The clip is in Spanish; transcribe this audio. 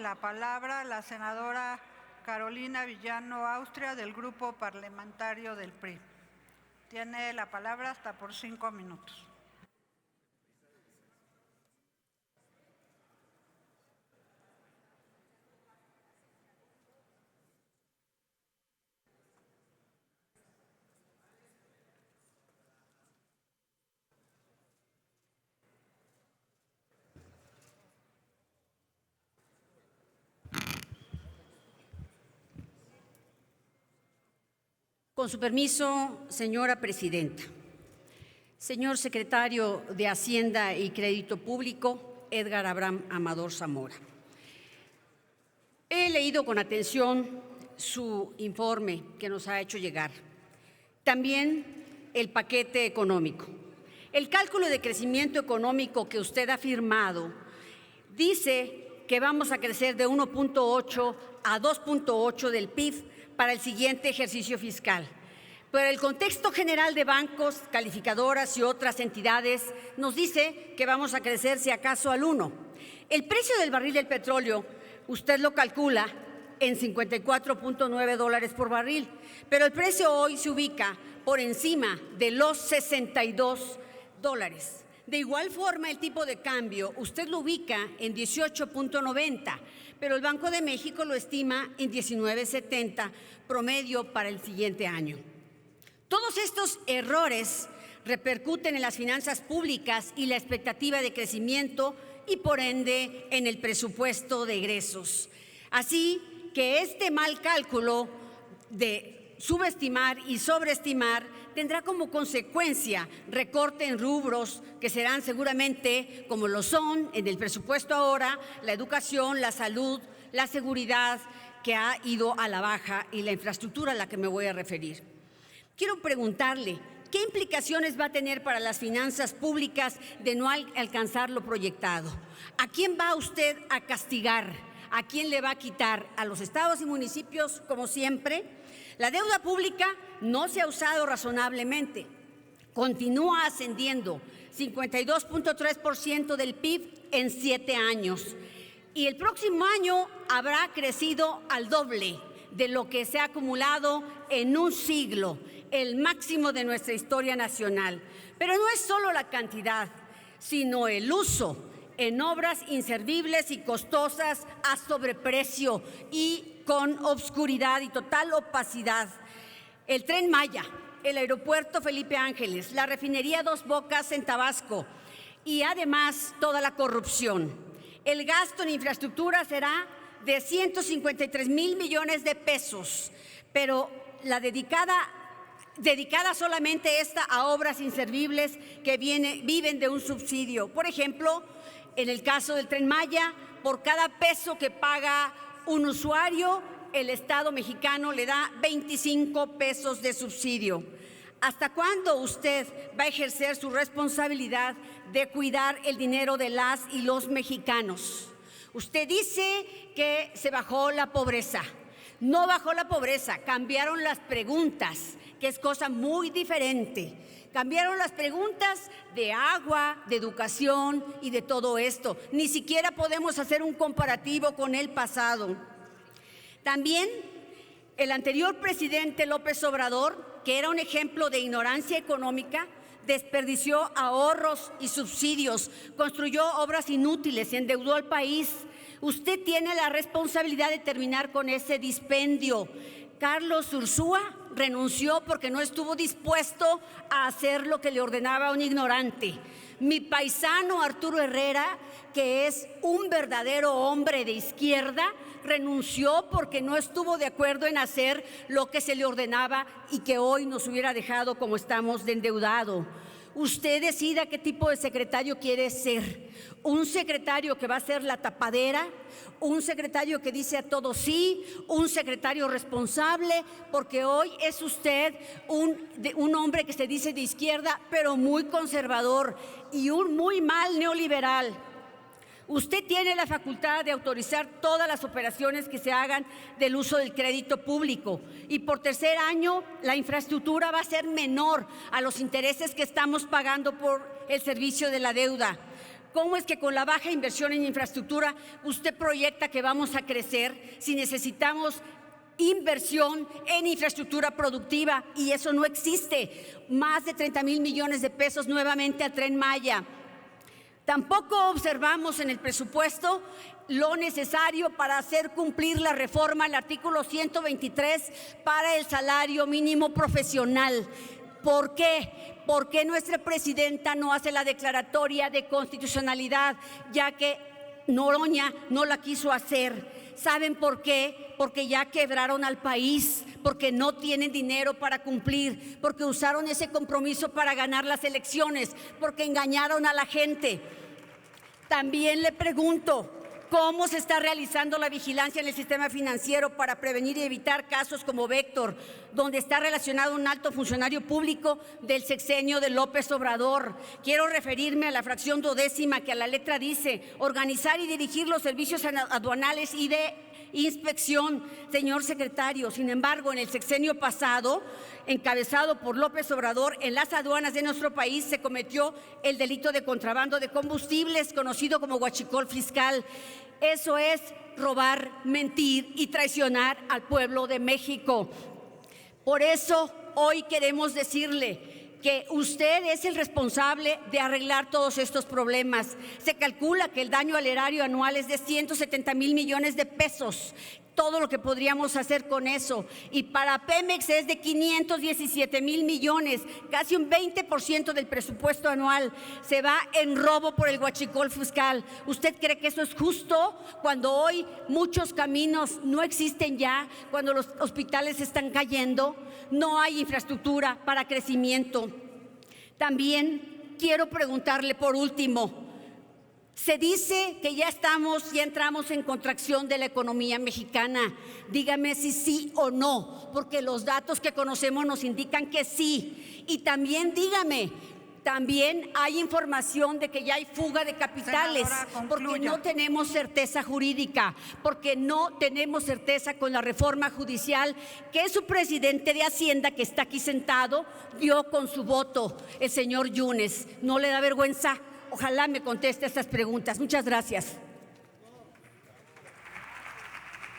la palabra la senadora Carolina Villano Austria, del Grupo Parlamentario del PRI. Tiene la palabra hasta por 5 minutos. Con su permiso, señora presidenta. Señor secretario de Hacienda y Crédito Público, Edgar Abraham Amador Zamora. He leído con atención su informe que nos ha hecho llegar. También el paquete económico. El cálculo de crecimiento económico que usted ha firmado dice que vamos a crecer de 1.8 a 2.8 del PIB para el siguiente ejercicio fiscal. Pero el contexto general de bancos, calificadoras y otras entidades nos dice que vamos a crecer si acaso al 1. El precio del barril del petróleo, usted lo calcula en $54.9 por barril, pero el precio hoy se ubica por encima de los $62. De igual forma, el tipo de cambio, usted lo ubica en 18.90, pero el Banco de México lo estima en 19.70 promedio para el siguiente año. Todos estos errores repercuten en las finanzas públicas y la expectativa de crecimiento y, por ende, en el presupuesto de egresos. Así que este mal cálculo de subestimar y sobreestimar tendrá como consecuencia recorte en rubros que serán seguramente, como lo son en el presupuesto ahora, la educación, la salud, la seguridad, que ha ido a la baja, y la infraestructura a la que me voy a referir. Quiero preguntarle, ¿qué implicaciones va a tener para las finanzas públicas de no alcanzar lo proyectado? ¿A quién va usted a castigar? ¿A quién le va a quitar? ¿A los estados y municipios, como siempre? La deuda pública no se ha usado razonablemente. Continúa ascendiendo, 52.3% del PIB en 7 años. Y el próximo año habrá crecido al doble de lo que se ha acumulado en un siglo, el máximo de nuestra historia nacional. Pero no es solo la cantidad, sino el uso en obras inservibles y costosas a sobreprecio y con obscuridad y total opacidad. El Tren Maya, el aeropuerto Felipe Ángeles, la refinería Dos Bocas en Tabasco y además toda la corrupción. El gasto en infraestructura será de 153,000 millones de pesos, pero la dedicada solamente esta a obras inservibles que viven de un subsidio. Por ejemplo, en el caso del Tren Maya, por cada peso que paga un usuario, el Estado mexicano le da 25 pesos de subsidio. ¿Hasta cuándo usted va a ejercer su responsabilidad de cuidar el dinero de las y los mexicanos? Usted dice que se bajó la pobreza. No bajó la pobreza, cambiaron las preguntas, que es cosa muy diferente. Cambiaron las preguntas de agua, de educación y de todo esto. Ni siquiera podemos hacer un comparativo con el pasado. También el anterior presidente López Obrador, que era un ejemplo de ignorancia económica, desperdició ahorros y subsidios, construyó obras inútiles y endeudó al país. Usted tiene la responsabilidad de terminar con ese dispendio. Carlos Ursúa renunció porque no estuvo dispuesto a hacer lo que le ordenaba un ignorante. Mi paisano Arturo Herrera, que es un verdadero hombre de izquierda, renunció porque no estuvo de acuerdo en hacer lo que se le ordenaba y que hoy nos hubiera dejado como estamos de endeudado. Usted decida qué tipo de secretario quiere ser. Un secretario que va a ser la tapadera, un secretario que dice a todo sí, un secretario responsable, porque hoy es usted un hombre que se dice de izquierda, pero muy conservador y un muy mal neoliberal. Usted tiene la facultad de autorizar todas las operaciones que se hagan del uso del crédito público y por tercer año la infraestructura va a ser menor a los intereses que estamos pagando por el servicio de la deuda. ¿Cómo es que con la baja inversión en infraestructura usted proyecta que vamos a crecer si necesitamos inversión en infraestructura productiva? Y eso no existe. Más de 30,000 millones de pesos nuevamente al Tren Maya. Tampoco observamos en el presupuesto lo necesario para hacer cumplir la reforma al artículo 123 para el salario mínimo profesional. ¿Por qué? ¿Por qué nuestra presidenta no hace la declaratoria de constitucionalidad, ya que Noroña no la quiso hacer? ¿Saben por qué? Porque ya quebraron al país, porque no tienen dinero para cumplir, porque usaron ese compromiso para ganar las elecciones, porque engañaron a la gente. También le pregunto, ¿cómo se está realizando la vigilancia en el sistema financiero para prevenir y evitar casos como Vector, donde está relacionado un alto funcionario público del sexenio de López Obrador? Quiero referirme a la fracción 12ª, que a la letra dice: organizar y dirigir los servicios aduanales y de inspección. Señor secretario, sin embargo, en el sexenio pasado, encabezado por López Obrador, en las aduanas de nuestro país se cometió el delito de contrabando de combustibles, conocido como huachicol fiscal. Eso es robar, mentir y traicionar al pueblo de México. Por eso hoy queremos decirle que usted es el responsable de arreglar todos estos problemas. Se calcula que el daño al erario anual es de 170,000 millones de pesos. Todo lo que podríamos hacer con eso. Y para Pemex es de 517,000 millones, casi un 20% del presupuesto anual. Se va en robo por el huachicol fiscal. ¿Usted cree que eso es justo cuando hoy muchos caminos no existen ya, cuando los hospitales están cayendo? No hay infraestructura para crecimiento. También quiero preguntarle por último, se dice que ya entramos en contracción de la economía mexicana. Dígame si sí o no, porque los datos que conocemos nos indican que sí. Y también dígame, también hay información de que ya hay fuga de capitales, porque no tenemos certeza jurídica, porque no tenemos certeza con la reforma judicial que su presidente de Hacienda, que está aquí sentado, dio con su voto, el señor Yunes. ¿No le da vergüenza? Ojalá me conteste estas preguntas. Muchas gracias.